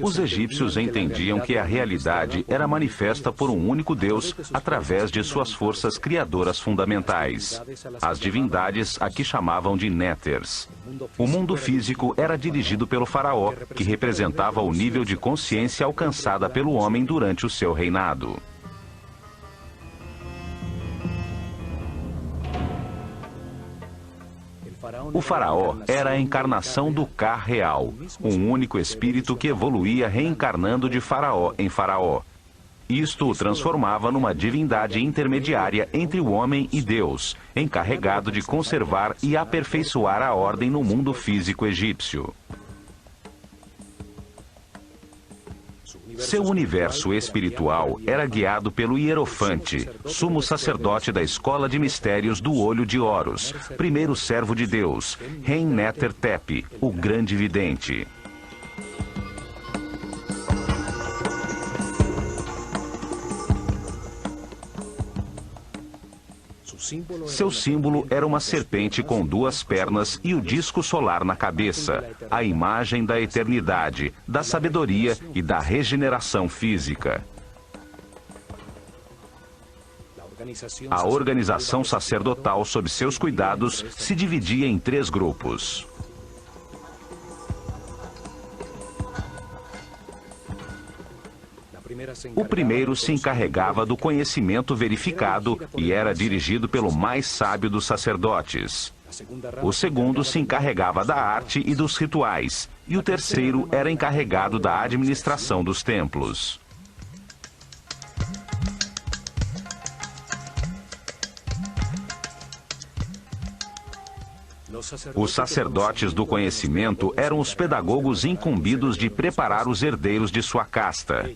Os egípcios entendiam que a realidade era manifesta por um único Deus através de suas forças criadoras fundamentais. As divindades aqui chamavam de Néters. O mundo físico era dirigido pelo faraó, que representava o nível de consciência alcançada pelo homem durante o seu reinado. O faraó era a encarnação do Ka real, um único espírito que evoluía reencarnando de faraó em faraó. Isto o transformava numa divindade intermediária entre o homem e Deus, encarregado de conservar e aperfeiçoar a ordem no mundo físico egípcio. Seu universo espiritual era guiado pelo Hierofante, sumo sacerdote da escola de mistérios do Olho de Horus, primeiro servo de Deus, Hen-Neter-Tep, o grande vidente. Seu símbolo era uma serpente com duas pernas e o disco solar na cabeça, a imagem da eternidade, da sabedoria e da regeneração física. A organização sacerdotal sob seus cuidados se dividia em 3 grupos. O primeiro se encarregava do conhecimento verificado e era dirigido pelo mais sábio dos sacerdotes. O segundo se encarregava da arte e dos rituais, e o terceiro era encarregado da administração dos templos. Os sacerdotes do conhecimento eram os pedagogos incumbidos de preparar os herdeiros de sua casta.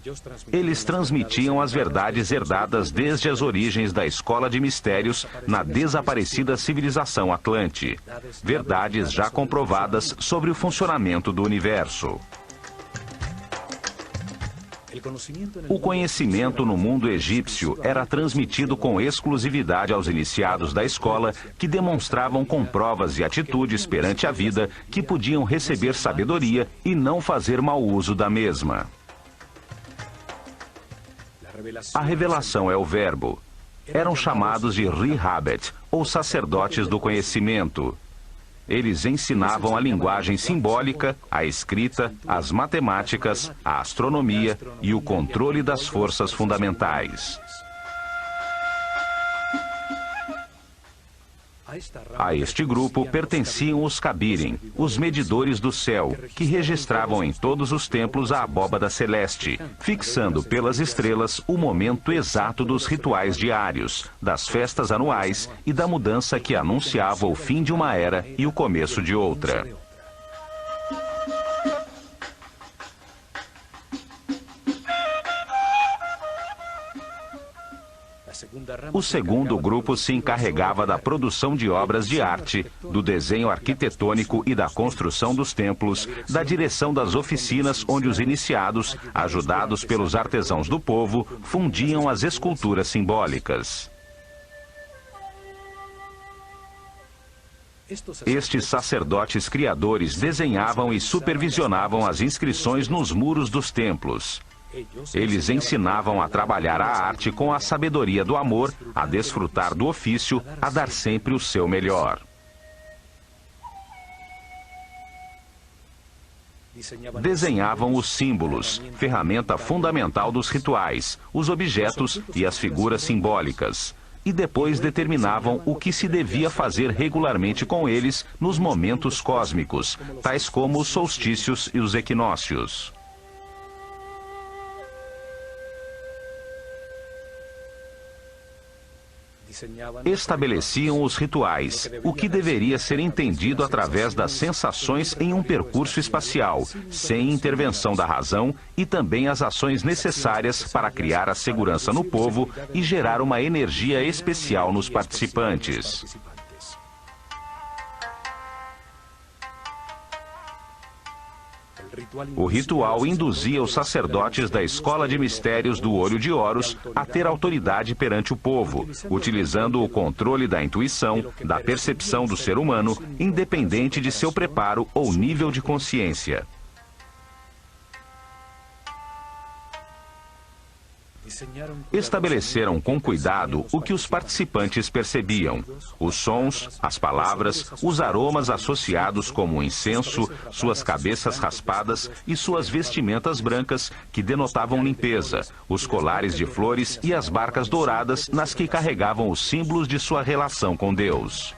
Eles transmitiam as verdades herdadas desde as origens da escola de mistérios na desaparecida civilização Atlante. Verdades já comprovadas sobre o funcionamento do universo. O conhecimento no mundo egípcio era transmitido com exclusividade aos iniciados da escola, que demonstravam com provas e atitudes perante a vida que podiam receber sabedoria e não fazer mau uso da mesma. A revelação é o verbo. Eram chamados de Rihabet, ou sacerdotes do conhecimento. Eles ensinavam a linguagem simbólica, a escrita, as matemáticas, a astronomia e o controle das forças fundamentais. A este grupo pertenciam os Kabirim, os medidores do céu, que registravam em todos os templos a abóbada celeste, fixando pelas estrelas o momento exato dos rituais diários, das festas anuais e da mudança que anunciava o fim de uma era e o começo de outra. O segundo grupo se encarregava da produção de obras de arte, do desenho arquitetônico e da construção dos templos, da direção das oficinas onde os iniciados, ajudados pelos artesãos do povo, fundiam as esculturas simbólicas. Estes sacerdotes criadores desenhavam e supervisionavam as inscrições nos muros dos templos. Eles ensinavam a trabalhar a arte com a sabedoria do amor, a desfrutar do ofício, a dar sempre o seu melhor. Desenhavam os símbolos, ferramenta fundamental dos rituais, os objetos e as figuras simbólicas. E depois determinavam o que se devia fazer regularmente com eles nos momentos cósmicos, tais como os solstícios e os equinócios. Estabeleciam os rituais, o que deveria ser entendido através das sensações em um percurso espacial, sem intervenção da razão, e também as ações necessárias para criar a segurança no povo e gerar uma energia especial nos participantes. O ritual induzia os sacerdotes da escola de mistérios do Olho de Horus a ter autoridade perante o povo, utilizando o controle da intuição, da percepção do ser humano, independente de seu preparo ou nível de consciência. Estabeleceram com cuidado o que os participantes percebiam: os sons, as palavras, os aromas associados como o incenso, suas cabeças raspadas e suas vestimentas brancas que denotavam limpeza, os colares de flores e as barcas douradas nas que carregavam os símbolos de sua relação com Deus.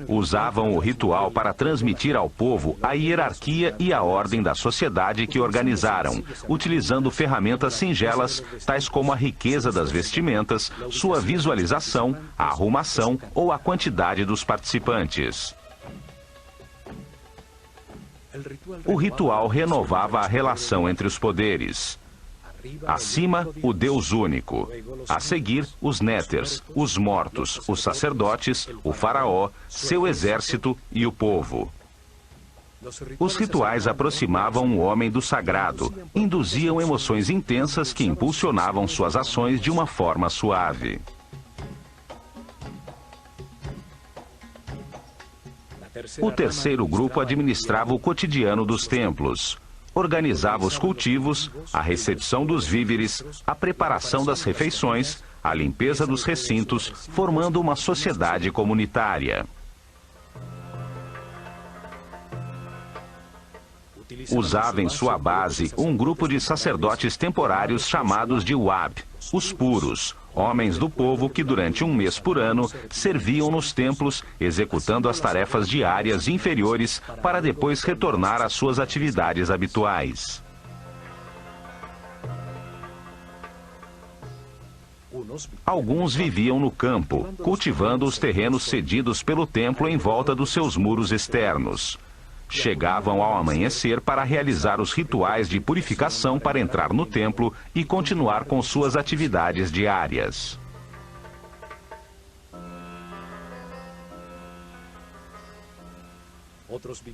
Usavam o ritual para transmitir ao povo a hierarquia e a ordem da sociedade que organizaram, utilizando ferramentas singelas, tais como a riqueza das vestimentas, sua visualização, a arrumação ou a quantidade dos participantes. O ritual renovava a relação entre os poderes. Acima, o Deus único. A seguir, os néters, os mortos, os sacerdotes, o faraó, seu exército e o povo. Os rituais aproximavam o homem do sagrado, induziam emoções intensas que impulsionavam suas ações de uma forma suave. O terceiro grupo administrava o cotidiano dos templos. Organizava os cultivos, a recepção dos víveres, a preparação das refeições, a limpeza dos recintos, formando uma sociedade comunitária. Usava em sua base um grupo de sacerdotes temporários chamados de Wab, os puros, homens do povo que durante um mês por ano serviam nos templos, executando as tarefas diárias inferiores para depois retornar às suas atividades habituais. Alguns viviam no campo, cultivando os terrenos cedidos pelo templo em volta dos seus muros externos. Chegavam ao amanhecer para realizar os rituais de purificação para entrar no templo e continuar com suas atividades diárias.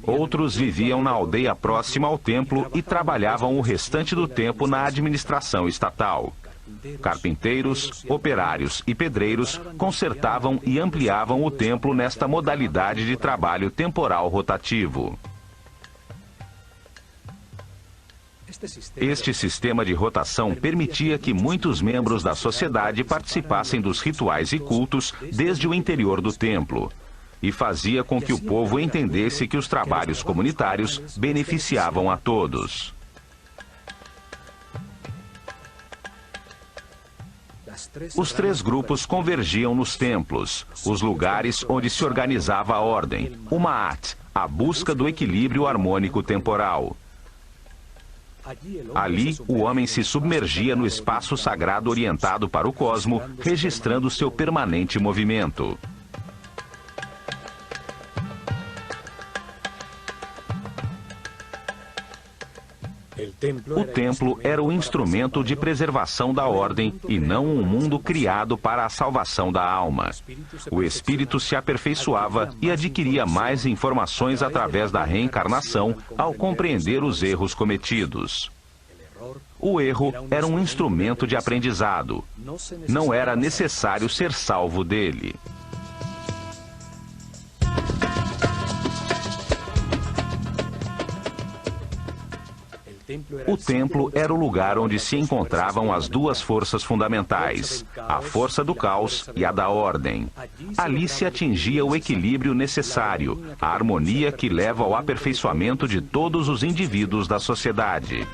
Outros viviam na aldeia próxima ao templo e trabalhavam o restante do tempo na administração estatal. Carpinteiros, operários e pedreiros consertavam e ampliavam o templo nesta modalidade de trabalho temporal rotativo. Este sistema de rotação permitia que muitos membros da sociedade participassem dos rituais e cultos desde o interior do templo, e fazia com que o povo entendesse que os trabalhos comunitários beneficiavam a todos. Os três grupos convergiam nos templos, os lugares onde se organizava a ordem, o Ma'at, a busca do equilíbrio harmônico temporal. Ali, o homem se submergia no espaço sagrado orientado para o cosmo, registrando seu permanente movimento. O templo era o instrumento de preservação da ordem e não um mundo criado para a salvação da alma. O espírito se aperfeiçoava e adquiria mais informações através da reencarnação ao compreender os erros cometidos. O erro era um instrumento de aprendizado. Não era necessário ser salvo dele. O templo era o lugar onde se encontravam as duas forças fundamentais, a força do caos e a da ordem. Ali se atingia o equilíbrio necessário, a harmonia que leva ao aperfeiçoamento de todos os indivíduos da sociedade.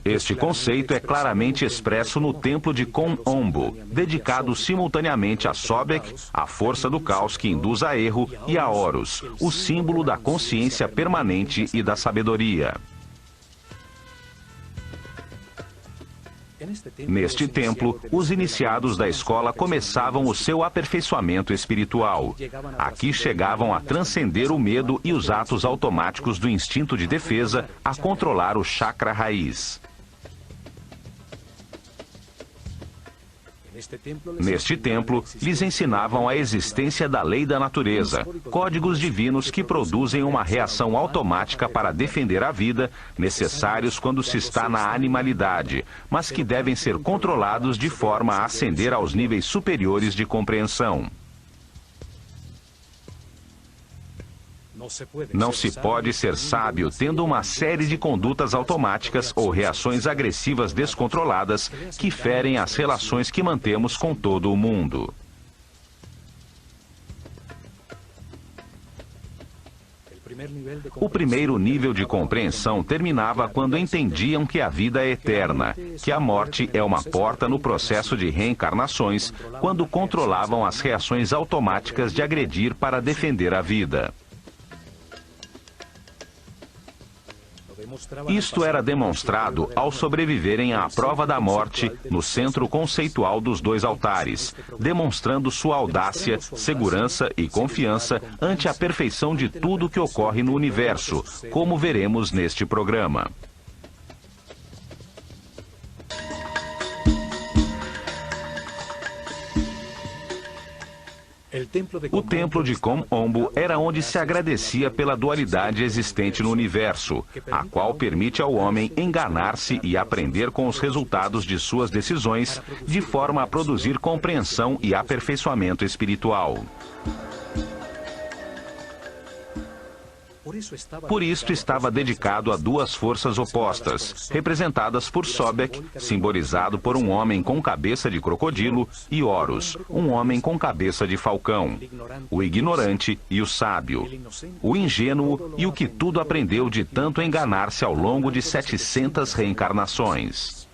Este conceito é claramente expresso no templo de Kon-Ombo, dedicado simultaneamente a Sobek, a força do caos que induz a erro, e a Horus, o símbolo da consciência permanente e da sabedoria. Neste templo, os iniciados da escola começavam o seu aperfeiçoamento espiritual. Aqui chegavam a transcender o medo e os atos automáticos do instinto de defesa, a controlar o chakra raiz. Neste templo, lhes ensinavam a existência da lei da natureza, códigos divinos que produzem uma reação automática para defender a vida, necessários quando se está na animalidade, mas que devem ser controlados de forma a ascender aos níveis superiores de compreensão. Não se pode ser sábio tendo uma série de condutas automáticas ou reações agressivas descontroladas que ferem as relações que mantemos com todo o mundo. O primeiro nível de compreensão terminava quando entendiam que a vida é eterna, que a morte é uma porta no processo de reencarnações, quando controlavam as reações automáticas de agredir para defender a vida. Isto era demonstrado ao sobreviverem à prova da morte no centro conceitual dos dois altares, demonstrando sua audácia, segurança e confiança ante a perfeição de tudo que ocorre no universo, como veremos neste programa. O templo de Kom Ombo era onde se agradecia pela dualidade existente no universo, a qual permite ao homem enganar-se e aprender com os resultados de suas decisões, de forma a produzir compreensão e aperfeiçoamento espiritual. Por isto estava dedicado a duas forças opostas, representadas por Sobek, simbolizado por um homem com cabeça de crocodilo, e Horus, um homem com cabeça de falcão, o ignorante e o sábio, o ingênuo e o que tudo aprendeu de tanto enganar-se ao longo de 700 reencarnações.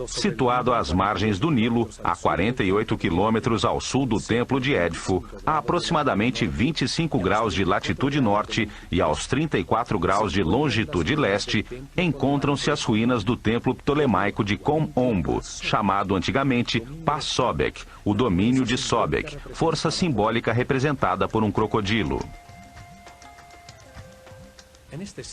Situado às margens do Nilo, a 48 quilômetros ao sul do templo de Edfu, a aproximadamente 25 graus de latitude norte e aos 34 graus de longitude leste, encontram-se as ruínas do templo ptolemaico de Kom Ombo, chamado antigamente Pas Sobek, o domínio de Sobek, força simbólica representada por um crocodilo.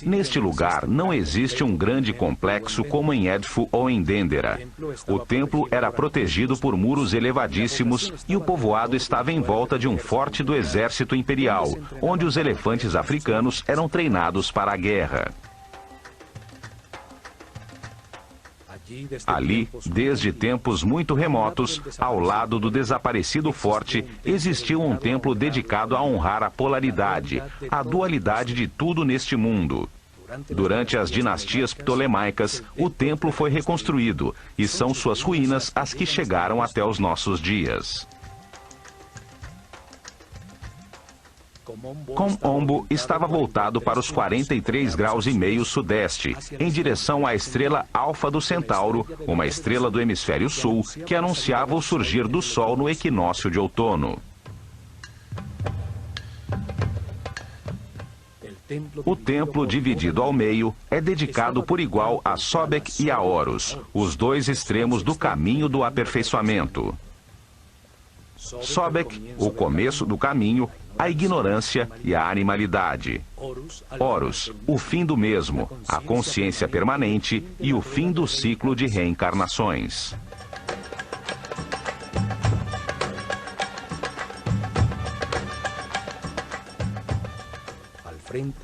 Neste lugar não existe um grande complexo como em Edfu ou em Dendera. O templo era protegido por muros elevadíssimos e o povoado estava em volta de um forte do exército imperial, onde os elefantes africanos eram treinados para a guerra. Ali, desde tempos muito remotos, ao lado do desaparecido forte, existiu um templo dedicado a honrar a polaridade, a dualidade de tudo neste mundo. Durante as dinastias ptolemaicas, o templo foi reconstruído, e são suas ruínas as que chegaram até os nossos dias. Kom Ombo estava voltado para os 43 graus e meio sudeste, em direção à estrela Alfa do Centauro, uma estrela do hemisfério sul, que anunciava o surgir do Sol no equinócio de outono. O templo, dividido ao meio, é dedicado por igual a Sobek e a Horus, os dois extremos do caminho do aperfeiçoamento. Sobek, o começo do caminho, a ignorância e a animalidade. Horus, o fim do mesmo, a consciência permanente e o fim do ciclo de reencarnações.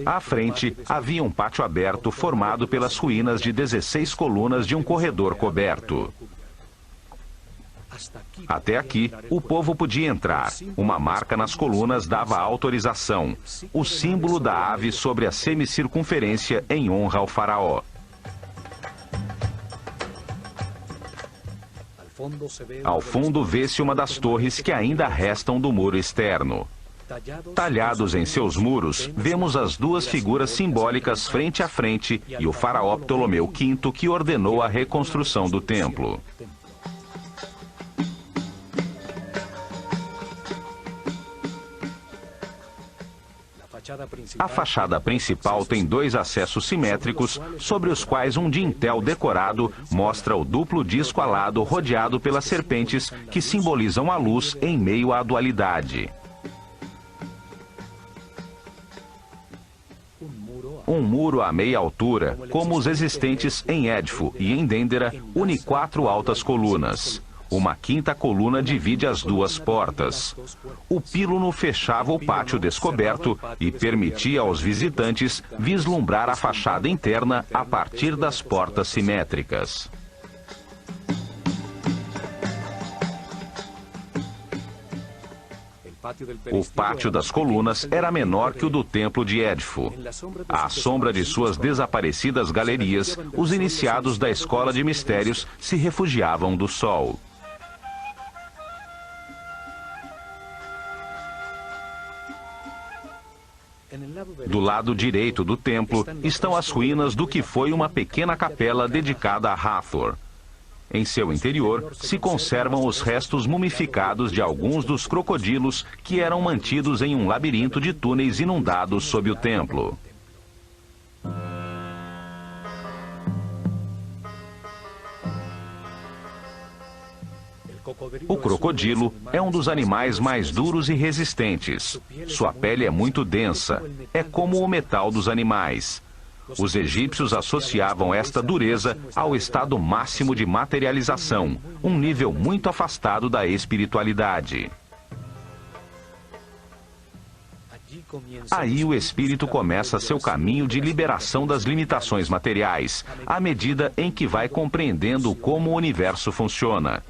À frente, havia um pátio aberto formado pelas ruínas de 16 colunas de um corredor coberto. Até aqui, o povo podia entrar. Uma marca nas colunas dava autorização, o símbolo da ave sobre a semicircunferência em honra ao faraó. Ao fundo vê-se uma das torres que ainda restam do muro externo. Talhados em seus muros, vemos as duas figuras simbólicas frente a frente e o faraó Ptolomeu V que ordenou a reconstrução do templo. A fachada principal tem dois acessos simétricos, sobre os quais um dintel decorado mostra o duplo disco alado rodeado pelas serpentes que simbolizam a luz em meio à dualidade. Um muro a meia altura, como os existentes em Édifo e em Dendera, une 4 altas colunas. Uma 5ª coluna divide as 2 portas. O píluno fechava o pátio descoberto e permitia aos visitantes vislumbrar a fachada interna a partir das portas simétricas. O pátio das colunas era menor que o do templo de Édifo. À sombra de suas desaparecidas galerias, os iniciados da escola de mistérios se refugiavam do sol. Do lado direito do templo estão as ruínas do que foi uma pequena capela dedicada a Hathor. Em seu interior se conservam os restos mumificados de alguns dos crocodilos que eram mantidos em um labirinto de túneis inundados sob o templo. O crocodilo é um dos animais mais duros e resistentes. Sua pele é muito densa, é como o metal dos animais. Os egípcios associavam esta dureza ao estado máximo de materialização, um nível muito afastado da espiritualidade. Aí o espírito começa seu caminho de liberação das limitações materiais, à medida em que vai compreendendo como o universo funciona.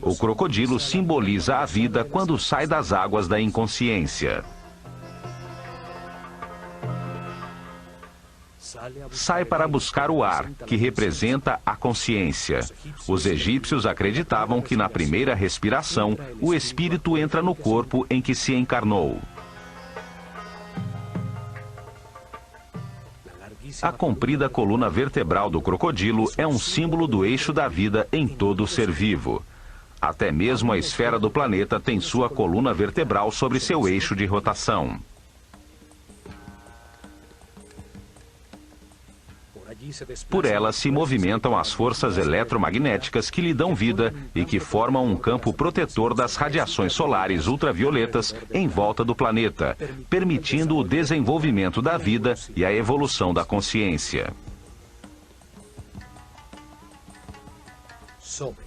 O crocodilo simboliza a vida quando sai das águas da inconsciência. Sai para buscar o ar, que representa a consciência. Os egípcios acreditavam que na primeira respiração, o espírito entra no corpo em que se encarnou. A comprida coluna vertebral do crocodilo é um símbolo do eixo da vida em todo ser vivo. Até mesmo a esfera do planeta tem sua coluna vertebral sobre seu eixo de rotação. Por ela se movimentam as forças eletromagnéticas que lhe dão vida e que formam um campo protetor das radiações solares ultravioletas em volta do planeta, permitindo o desenvolvimento da vida e a evolução da consciência.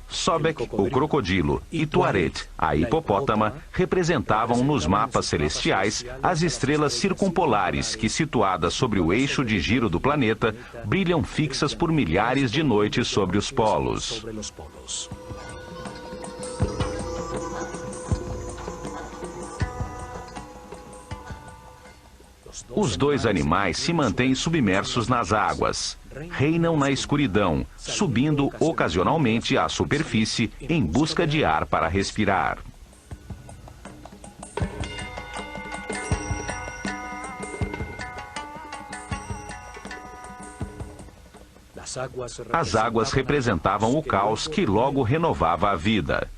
Sobek, o crocodilo, e Tuaret, a hipopótama, representavam nos mapas celestiais as estrelas circumpolares que, situadas sobre o eixo de giro do planeta, brilham fixas por milhares de noites sobre os polos. Os 2 animais se mantêm submersos nas águas. Reinam na escuridão, subindo ocasionalmente à superfície em busca de ar para respirar. As águas representavam o caos que logo renovava a vida.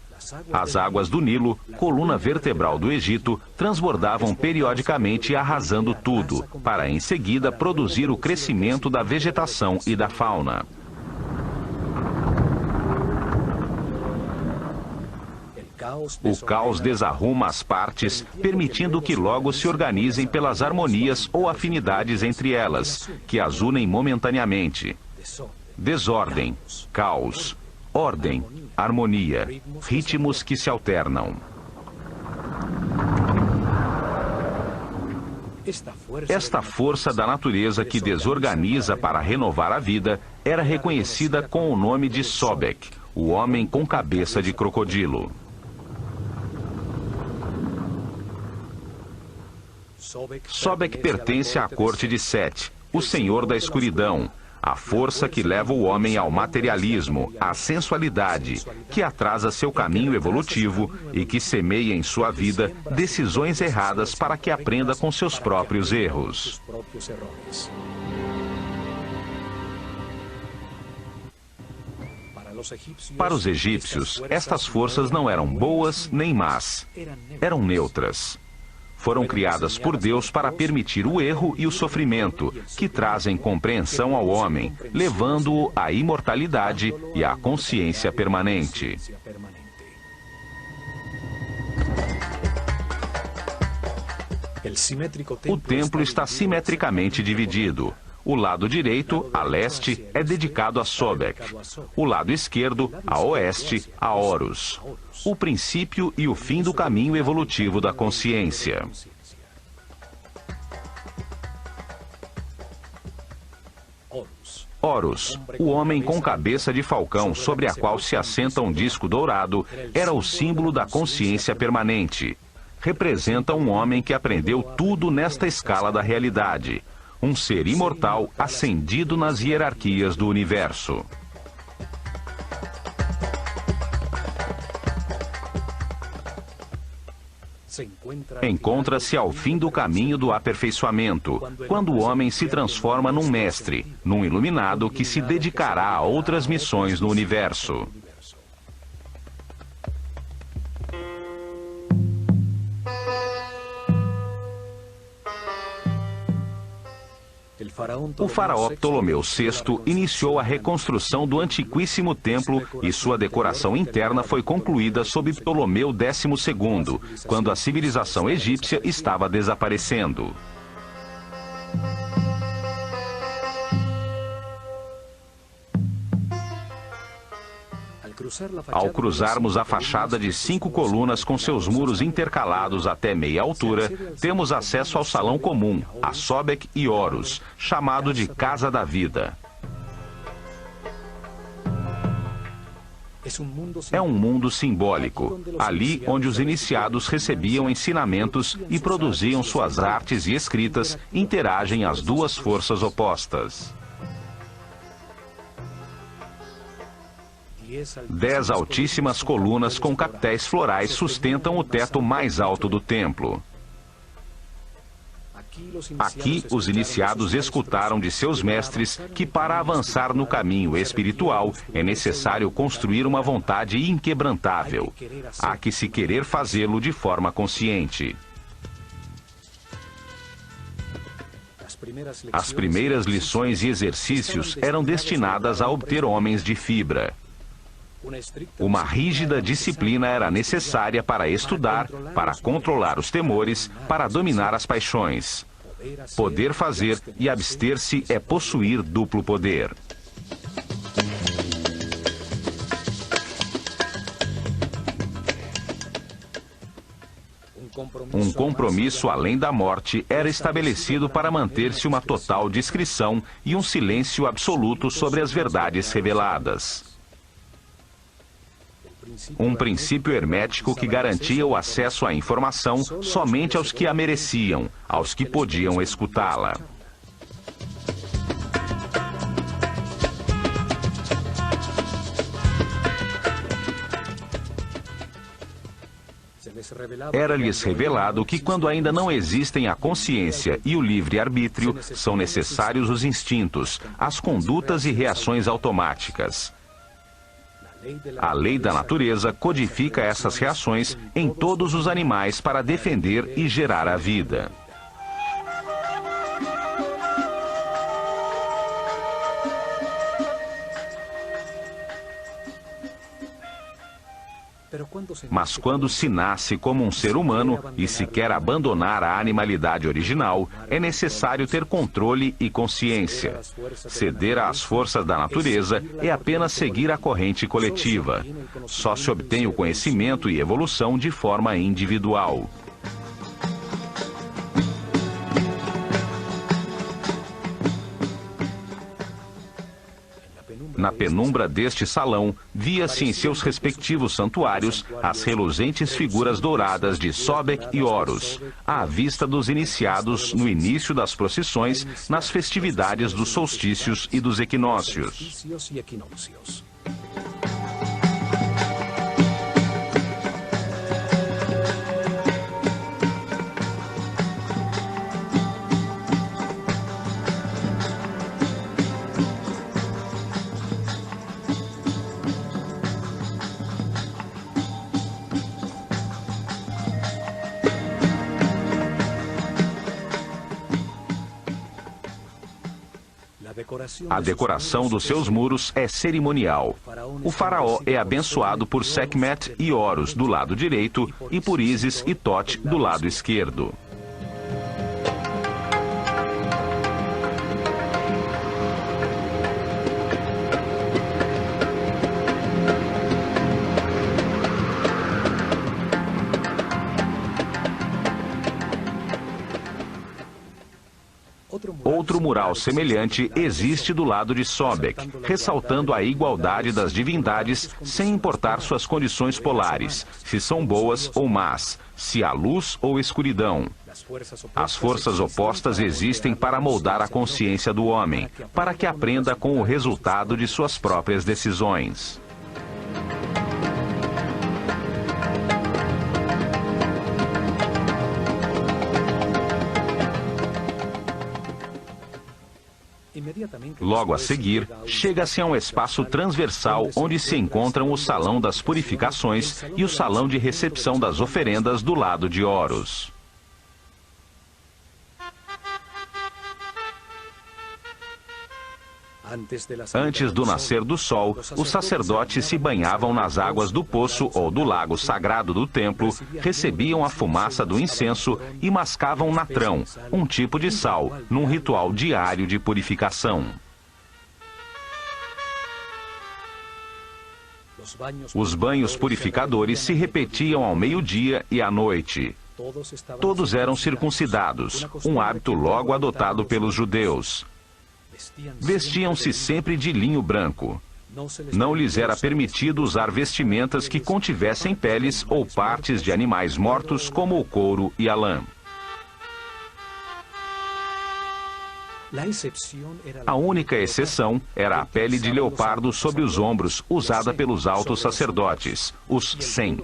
As águas do Nilo, coluna vertebral do Egito, transbordavam periodicamente arrasando tudo, para em seguida produzir o crescimento da vegetação e da fauna. O caos desarruma as partes, permitindo que logo se organizem pelas harmonias ou afinidades entre elas, que as unem momentaneamente. Desordem, caos, ordem, harmonia, ritmos que se alternam. Esta força da natureza que desorganiza para renovar a vida era reconhecida com o nome de Sobek, o homem com cabeça de crocodilo. Sobek pertence à corte de Set, o senhor da escuridão, a força que leva o homem ao materialismo, à sensualidade, que atrasa seu caminho evolutivo e que semeia em sua vida decisões erradas para que aprenda com seus próprios erros. Para os egípcios, estas forças não eram boas nem más, eram neutras. Foram criadas por Deus para permitir o erro e o sofrimento, que trazem compreensão ao homem, levando-o à imortalidade e à consciência permanente. O templo está simetricamente dividido. O lado direito, a leste, é dedicado a Sobek. O lado esquerdo, a oeste, a Horus. O princípio e o fim do caminho evolutivo da consciência. Horus, o homem com cabeça de falcão sobre a qual se assenta um disco dourado, era o símbolo da consciência permanente. Representa um homem que aprendeu tudo nesta escala da realidade. Um ser imortal ascendido nas hierarquias do universo. Encontra-se ao fim do caminho do aperfeiçoamento, quando o homem se transforma num mestre, num iluminado que se dedicará a outras missões no universo. O faraó Ptolomeu VI iniciou a reconstrução do antiquíssimo templo e sua decoração interna foi concluída sob Ptolomeu XII, quando a civilização egípcia estava desaparecendo. Ao cruzarmos a fachada de 5 colunas com seus muros intercalados até meia altura, temos acesso ao salão comum, a Sobek e Horus, chamado de Casa da Vida. É um mundo simbólico, ali onde os iniciados recebiam ensinamentos e produziam suas artes e escritas, interagem as duas forças opostas. 10 altíssimas colunas com capitéis florais sustentam o teto mais alto do templo. Aqui, os iniciados escutaram de seus mestres que para avançar no caminho espiritual é necessário construir uma vontade inquebrantável. Há que se querer fazê-lo de forma consciente. As primeiras lições e exercícios eram destinadas a obter homens de fibra. Uma rígida disciplina era necessária para estudar, para controlar os temores, para dominar as paixões. Poder fazer e abster-se é possuir duplo poder. Um compromisso além da morte era estabelecido para manter-se uma total discrição e um silêncio absoluto sobre as verdades reveladas. Um princípio hermético que garantia o acesso à informação somente aos que a mereciam, aos que podiam escutá-la. Era-lhes revelado que quando ainda não existem a consciência e o livre-arbítrio, são necessários os instintos, as condutas e reações automáticas. A lei da natureza codifica essas reações em todos os animais para defender e gerar a vida. Mas quando se nasce como um ser humano e se quer abandonar a animalidade original, é necessário ter controle e consciência. Ceder às forças da natureza é apenas seguir a corrente coletiva. Só se obtém o conhecimento e evolução de forma individual. Na penumbra deste salão, via-se em seus respectivos santuários as reluzentes figuras douradas de Sobek e Horus, à vista dos iniciados no início das procissões, nas festividades dos solstícios e dos equinócios. A decoração dos seus muros é cerimonial. O faraó é abençoado por Sekhmet e Horus do lado direito e por Ísis e Thoth do lado esquerdo. Outro mural semelhante existe do lado de Sobek, ressaltando a igualdade das divindades sem importar suas condições polares, se são boas ou más, se há luz ou escuridão. As forças opostas existem para moldar a consciência do homem, para que aprenda com o resultado de suas próprias decisões. Logo a seguir, chega-se a um espaço transversal onde se encontram o Salão das Purificações e o Salão de Recepção das Oferendas do lado de Horus. Antes do nascer do sol, os sacerdotes se banhavam nas águas do poço ou do lago sagrado do templo, recebiam a fumaça do incenso e mascavam natrão, um tipo de sal, num ritual diário de purificação. Os banhos purificadores se repetiam ao meio-dia e à noite. Todos eram circuncidados, um hábito logo adotado pelos judeus. Vestiam-se sempre de linho branco. Não lhes era permitido usar vestimentas que contivessem peles ou partes de animais mortos, como o couro e a lã. A única exceção era a pele de leopardo sobre os ombros, usada pelos altos sacerdotes, os Sen.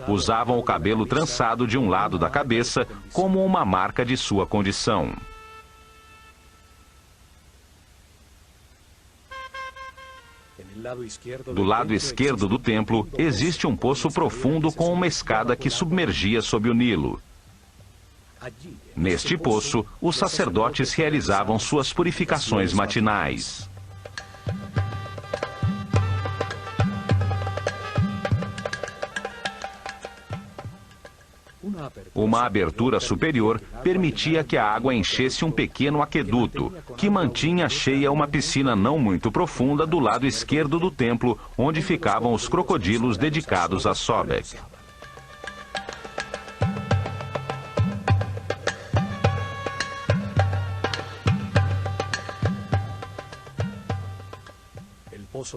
Usavam o cabelo trançado de um lado da cabeça, como uma marca de sua condição. Do lado esquerdo do templo, existe um poço profundo com uma escada que submergia sob o Nilo. Neste poço, os sacerdotes realizavam suas purificações matinais. Uma abertura superior permitia que a água enchesse um pequeno aqueduto, que mantinha cheia uma piscina não muito profunda do lado esquerdo do templo, onde ficavam os crocodilos dedicados a Sobek.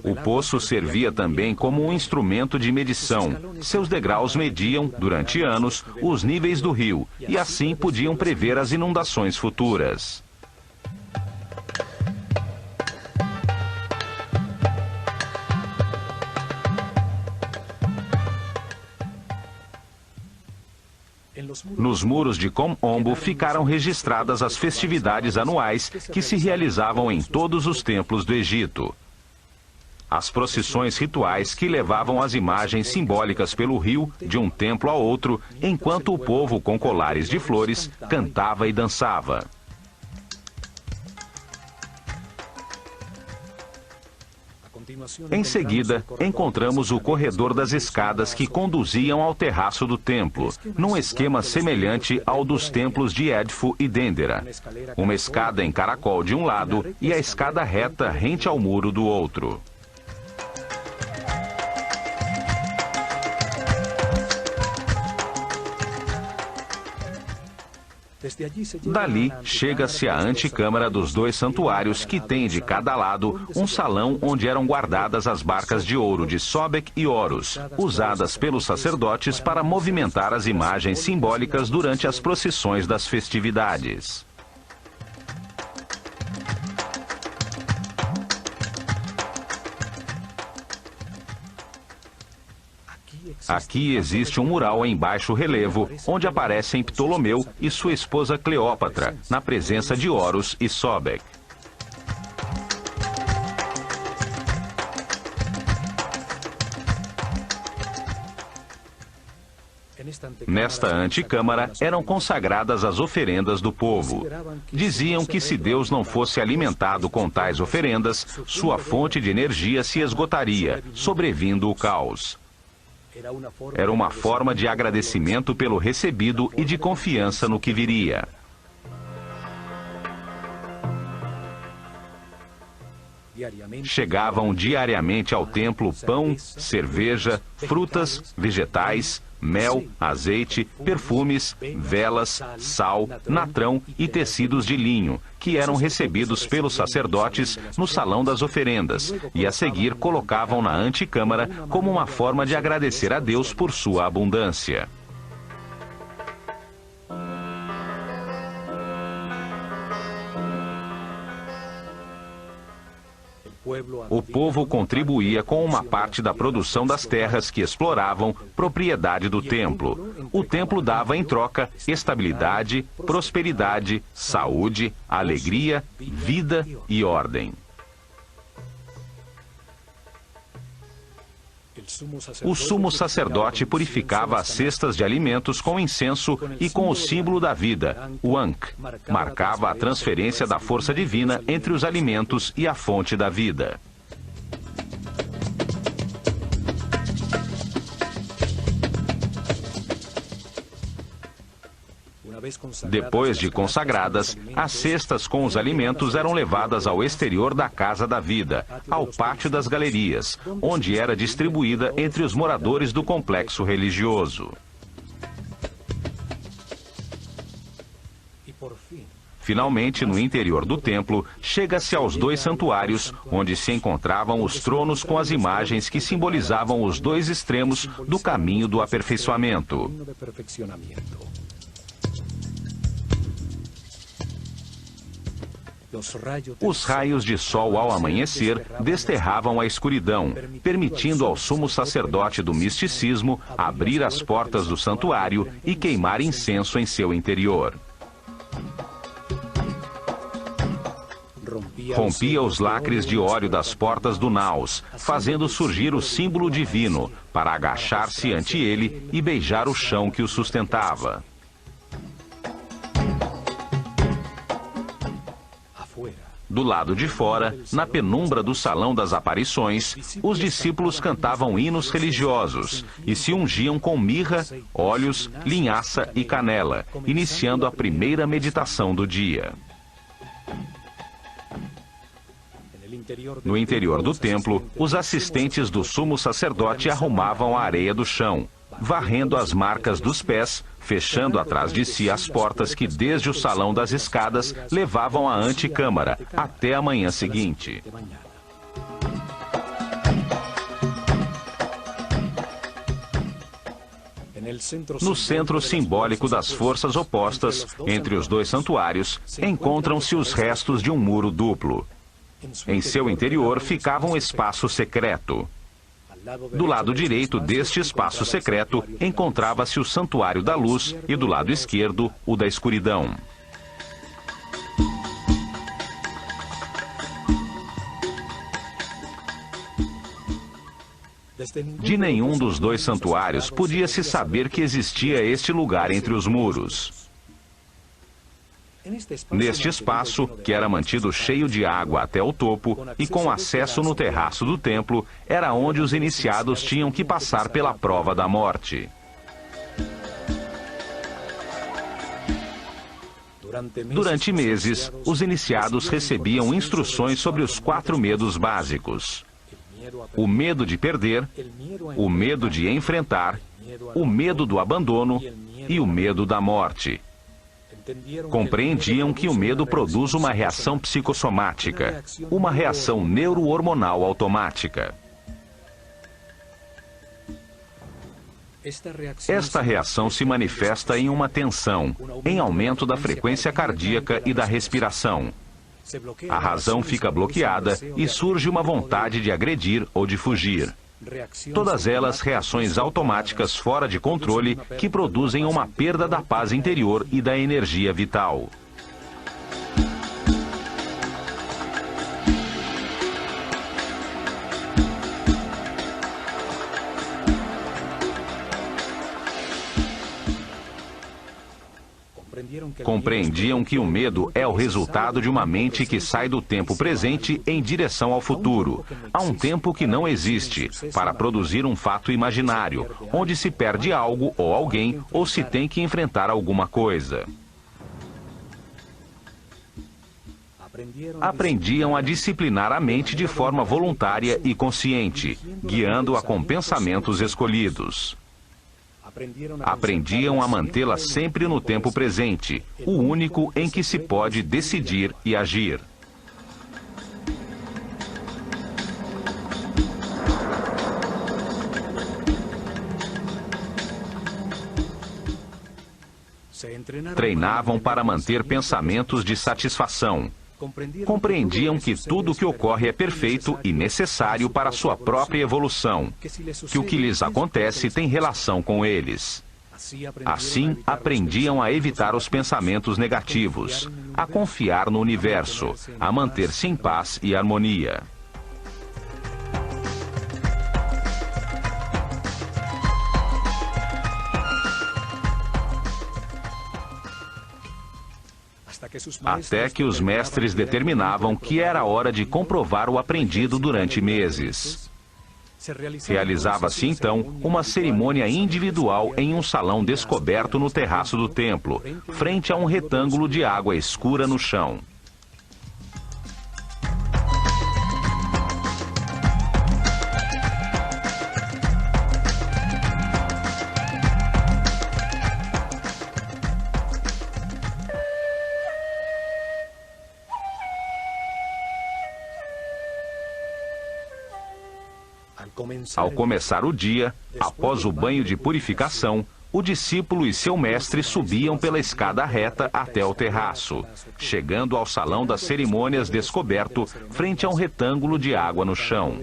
O poço servia também como um instrumento de medição. Seus degraus mediam, durante anos, os níveis do rio, e assim podiam prever as inundações futuras. Nos muros de Kom Ombo ficaram registradas as festividades anuais que se realizavam em todos os templos do Egito. As procissões rituais que levavam as imagens simbólicas pelo rio, de um templo a outro, enquanto o povo com colares de flores cantava e dançava. Em seguida, encontramos o corredor das escadas que conduziam ao terraço do templo, num esquema semelhante ao dos templos de Edfu e Dendera. Uma escada em caracol de um lado e a escada reta rente ao muro do outro. Dali, chega-se à antecâmara dos dois santuários, que tem de cada lado um salão onde eram guardadas as barcas de ouro de Sobek e Horus, usadas pelos sacerdotes para movimentar as imagens simbólicas durante as procissões das festividades. Aqui existe um mural em baixo relevo, onde aparecem Ptolomeu e sua esposa Cleópatra, na presença de Horus e Sobek. Nesta antecâmara eram consagradas as oferendas do povo. Diziam que se Deus não fosse alimentado com tais oferendas, sua fonte de energia se esgotaria, sobrevindo o caos. Era uma forma de agradecimento pelo recebido e de confiança no que viria. Chegavam diariamente ao templo pão, cerveja, frutas, vegetais, mel, azeite, perfumes, velas, sal, natrão e tecidos de linho, que eram recebidos pelos sacerdotes no salão das oferendas, e a seguir colocavam na antecâmara como uma forma de agradecer a Deus por sua abundância. O povo contribuía com uma parte da produção das terras que exploravam, propriedade do templo. O templo dava em troca estabilidade, prosperidade, saúde, alegria, vida e ordem. O sumo sacerdote purificava as cestas de alimentos com incenso e com o símbolo da vida, o Ankh. Marcava a transferência da força divina entre os alimentos e a fonte da vida. Depois de consagradas, as cestas com os alimentos eram levadas ao exterior da Casa da Vida, ao pátio das galerias, onde era distribuída entre os moradores do complexo religioso. Finalmente, no interior do templo, chega-se aos dois santuários, onde se encontravam os tronos com as imagens que simbolizavam os dois extremos do caminho do aperfeiçoamento. Os raios de sol ao amanhecer desterravam a escuridão, permitindo ao sumo sacerdote do misticismo abrir as portas do santuário e queimar incenso em seu interior. Rompia os lacres de óleo das portas do naos, fazendo surgir o símbolo divino, para agachar-se ante ele e beijar o chão que o sustentava. Do lado de fora, na penumbra do Salão das Aparições, os discípulos cantavam hinos religiosos e se ungiam com mirra, óleos, linhaça e canela, iniciando a primeira meditação do dia. No interior do templo, os assistentes do sumo sacerdote arrumavam a areia do chão, varrendo as marcas dos pés, fechando atrás de si as portas que desde o salão das escadas levavam à antecâmara até a manhã seguinte. No centro simbólico das forças opostas, entre os dois santuários, encontram-se os restos de um muro duplo. Em seu interior ficava um espaço secreto. Do lado direito deste espaço secreto, encontrava-se o Santuário da Luz e do lado esquerdo, o da Escuridão. De nenhum dos dois santuários podia-se saber que existia este lugar entre os muros. Neste espaço, que era mantido cheio de água até o topo e com acesso no terraço do templo, era onde os iniciados tinham que passar pela prova da morte. Durante meses, os iniciados recebiam instruções sobre os 4 medos básicos: o medo de perder, o medo de enfrentar, o medo do abandono e o medo da morte. Compreendiam que o medo produz uma reação psicossomática, uma reação neurohormonal automática. Esta reação se manifesta em uma tensão, em aumento da frequência cardíaca e da respiração. A razão fica bloqueada e surge uma vontade de agredir ou de fugir. Todas elas reações automáticas fora de controle que produzem uma perda da paz interior e da energia vital. Compreendiam que o medo é o resultado de uma mente que sai do tempo presente em direção ao futuro, a um tempo que não existe, para produzir um fato imaginário, onde se perde algo ou alguém ou se tem que enfrentar alguma coisa. Aprendiam a disciplinar a mente de forma voluntária e consciente, guiando-a com pensamentos escolhidos. Aprendiam a mantê-la sempre no tempo presente, o único em que se pode decidir e agir. Treinavam para manter pensamentos de satisfação. Compreendiam que tudo o que ocorre é perfeito e necessário para sua própria evolução, que o que lhes acontece tem relação com eles. Assim, aprendiam a evitar os pensamentos negativos, a confiar no universo, a manter-se em paz e harmonia. Até que os mestres determinavam que era hora de comprovar o aprendido durante meses. Realizava-se então uma cerimônia individual em um salão descoberto no terraço do templo, frente a um retângulo de água escura no chão. Ao começar o dia, após o banho de purificação, o discípulo e seu mestre subiam pela escada reta até o terraço, chegando ao salão das cerimônias descoberto, frente a um retângulo de água no chão.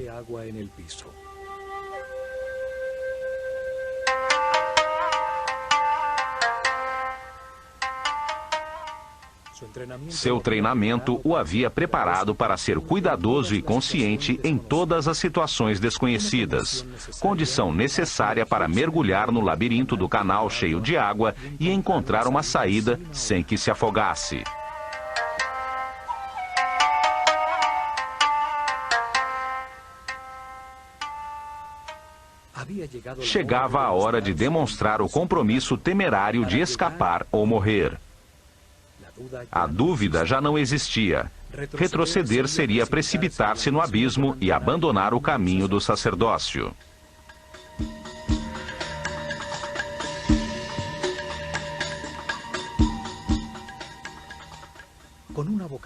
Seu treinamento o havia preparado para ser cuidadoso e consciente em todas as situações desconhecidas, condição necessária para mergulhar no labirinto do canal cheio de água e encontrar uma saída sem que se afogasse. Chegava a hora de demonstrar o compromisso temerário de escapar ou morrer. A dúvida já não existia. Retroceder seria precipitar-se no abismo e abandonar o caminho do sacerdócio.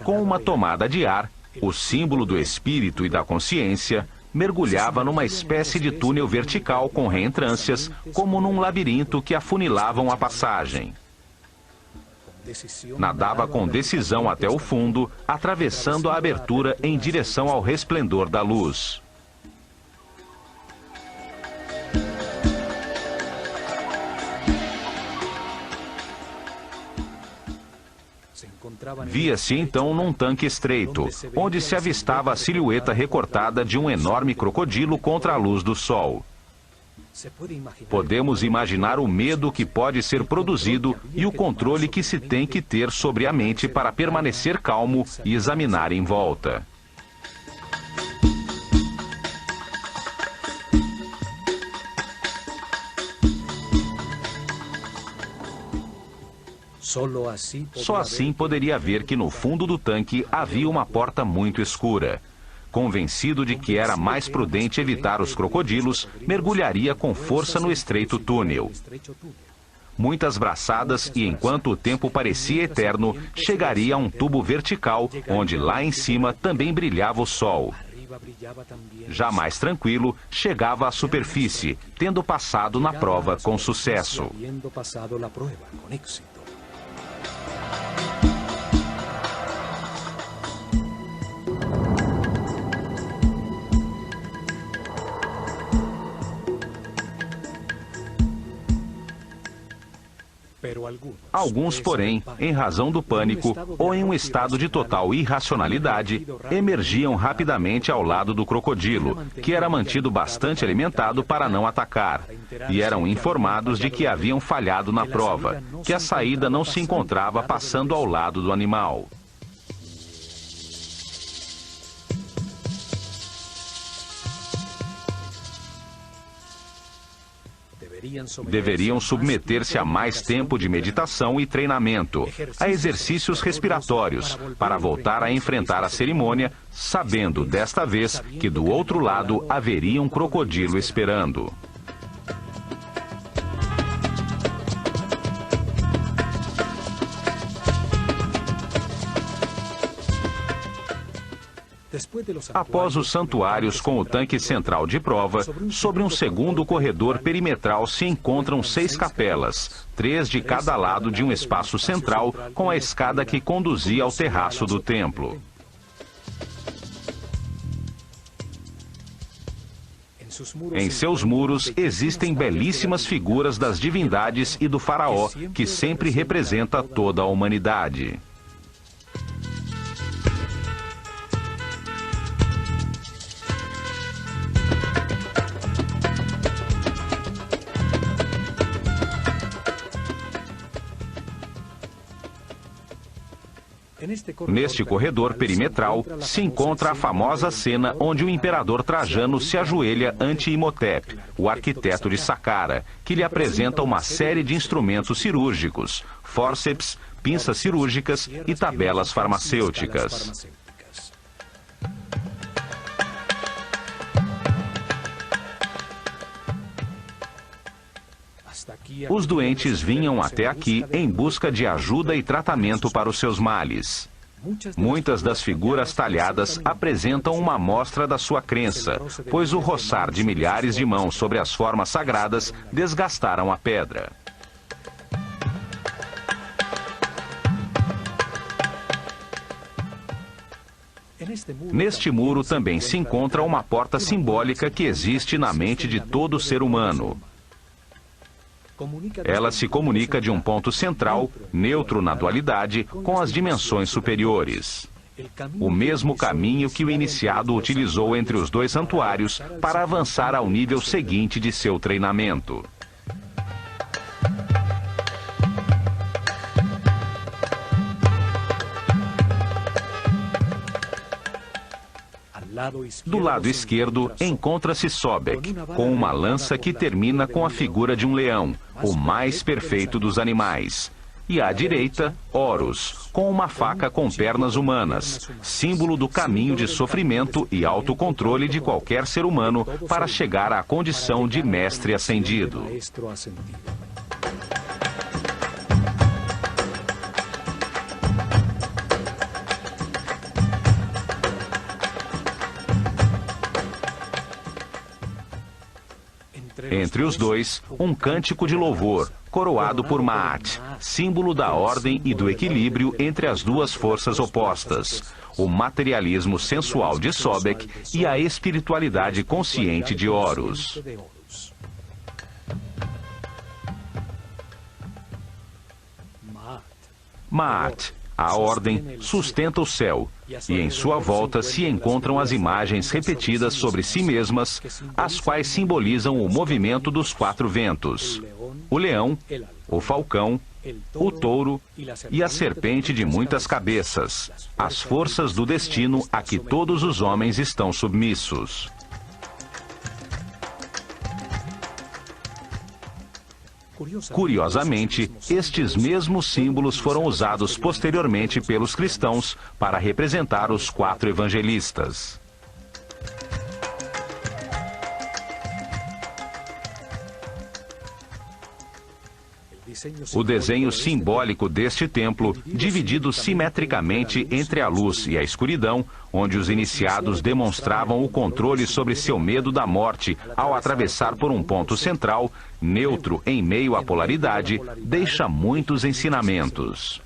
Com uma tomada de ar, o símbolo do espírito e da consciência mergulhava numa espécie de túnel vertical com reentrâncias, como num labirinto que afunilavam a passagem. Nadava com decisão até o fundo, atravessando a abertura em direção ao resplendor da luz. Via-se então num tanque estreito, onde se avistava a silhueta recortada de um enorme crocodilo contra a luz do sol. Podemos imaginar o medo que pode ser produzido e o controle que se tem que ter sobre a mente para permanecer calmo e examinar em volta. Só assim poderia ver que no fundo do tanque havia uma porta muito escura. Convencido de que era mais prudente evitar os crocodilos, mergulharia com força no estreito túnel. Muitas braçadas e, enquanto o tempo parecia eterno, chegaria a um tubo vertical, onde lá em cima também brilhava o sol. Já mais tranquilo, chegava à superfície, tendo passado na prova com sucesso. Alguns, porém, em razão do pânico ou em um estado de total irracionalidade, emergiam rapidamente ao lado do crocodilo, que era mantido bastante alimentado para não atacar, e eram informados de que haviam falhado na prova, que a saída não se encontrava passando ao lado do animal. Deveriam submeter-se a mais tempo de meditação e treinamento, a exercícios respiratórios, para voltar a enfrentar a cerimônia, sabendo desta vez que do outro lado haveria um crocodilo esperando. Após os santuários com o tanque central de prova, sobre um segundo corredor perimetral se encontram 6 capelas, 3 de cada lado de um espaço central com a escada que conduzia ao terraço do templo. Em seus muros existem belíssimas figuras das divindades e do faraó, que sempre representa toda a humanidade. Neste corredor perimetral se encontra a famosa cena onde o imperador Trajano se ajoelha ante Imhotep, o arquiteto de Saqqara, que lhe apresenta uma série de instrumentos cirúrgicos, fórceps, pinças cirúrgicas e tabelas farmacêuticas. Os doentes vinham até aqui em busca de ajuda e tratamento para os seus males. Muitas das figuras talhadas apresentam uma amostra da sua crença, pois o roçar de milhares de mãos sobre as formas sagradas desgastaram a pedra. Neste muro também se encontra uma porta simbólica que existe na mente de todo ser humano. Ela se comunica de um ponto central, neutro na dualidade, com as dimensões superiores. O mesmo caminho que o iniciado utilizou entre os 2 santuários para avançar ao nível seguinte de seu treinamento. Do lado esquerdo encontra-se Sobek, com uma lança que termina com a figura de um leão, o mais perfeito dos animais. E à direita, Horus, com uma faca com pernas humanas, símbolo do caminho de sofrimento e autocontrole de qualquer ser humano para chegar à condição de mestre ascendido. Entre os 2, um cântico de louvor, coroado por Maat, símbolo da ordem e do equilíbrio entre as 2 forças opostas, o materialismo sensual de Sobek e a espiritualidade consciente de Horus. Maat, a ordem, sustenta o céu, e em sua volta se encontram as imagens repetidas sobre si mesmas, as quais simbolizam o movimento dos 4 ventos: o leão, o falcão, o touro e a serpente de muitas cabeças, as forças do destino a que todos os homens estão submissos. Curiosamente, estes mesmos símbolos foram usados posteriormente pelos cristãos para representar os 4 evangelistas. O desenho simbólico deste templo, dividido simetricamente entre a luz e a escuridão, onde os iniciados demonstravam o controle sobre seu medo da morte ao atravessar por um ponto central, neutro em meio à polaridade, deixa muitos ensinamentos.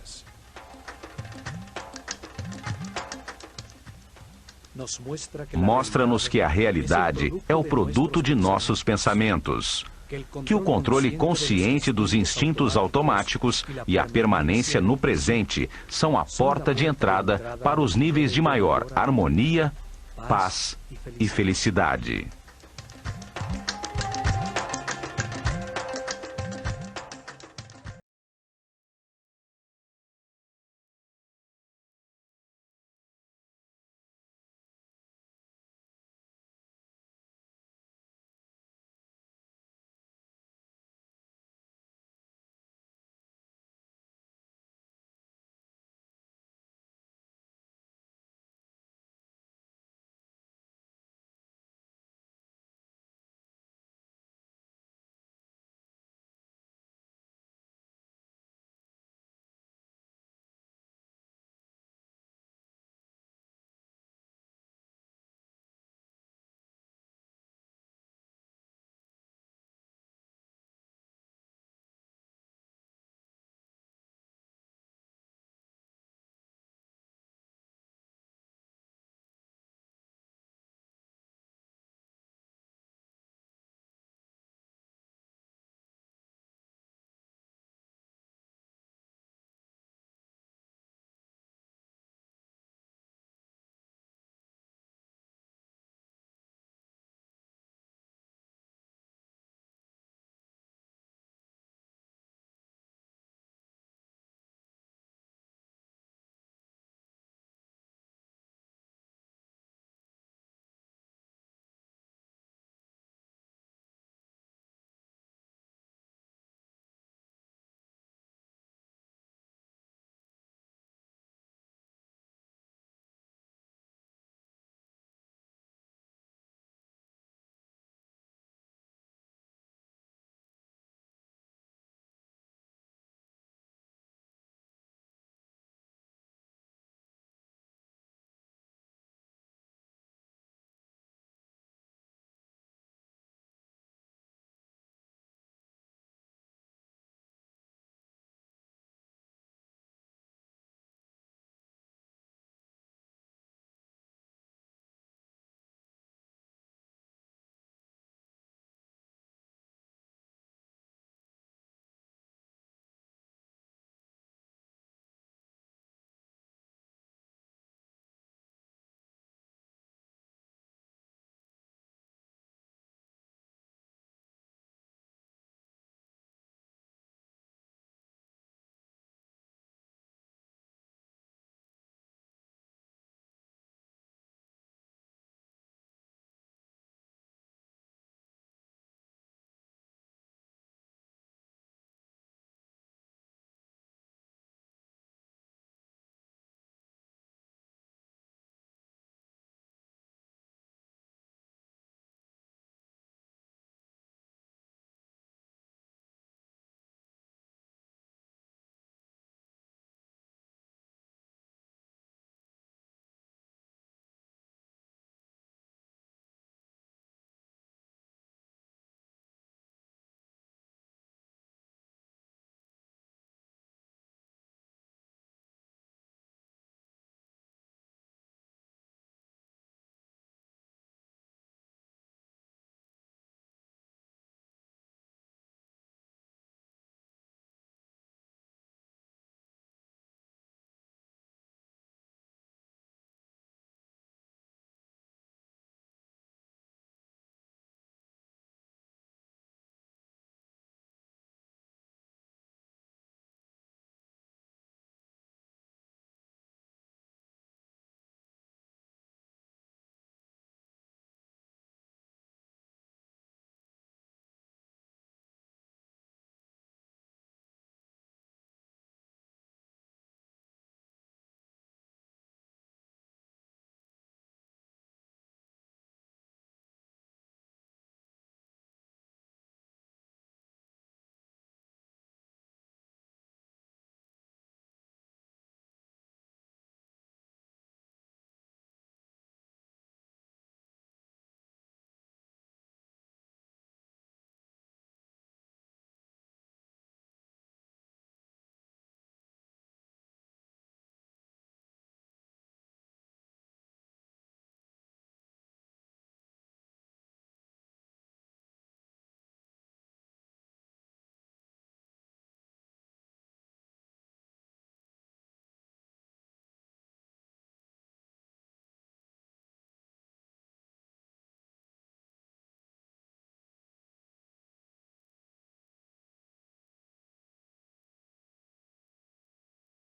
Mostra-nos que a realidade é o produto de nossos pensamentos, que o controle consciente dos instintos automáticos e a permanência no presente são a porta de entrada para os níveis de maior harmonia, paz e felicidade.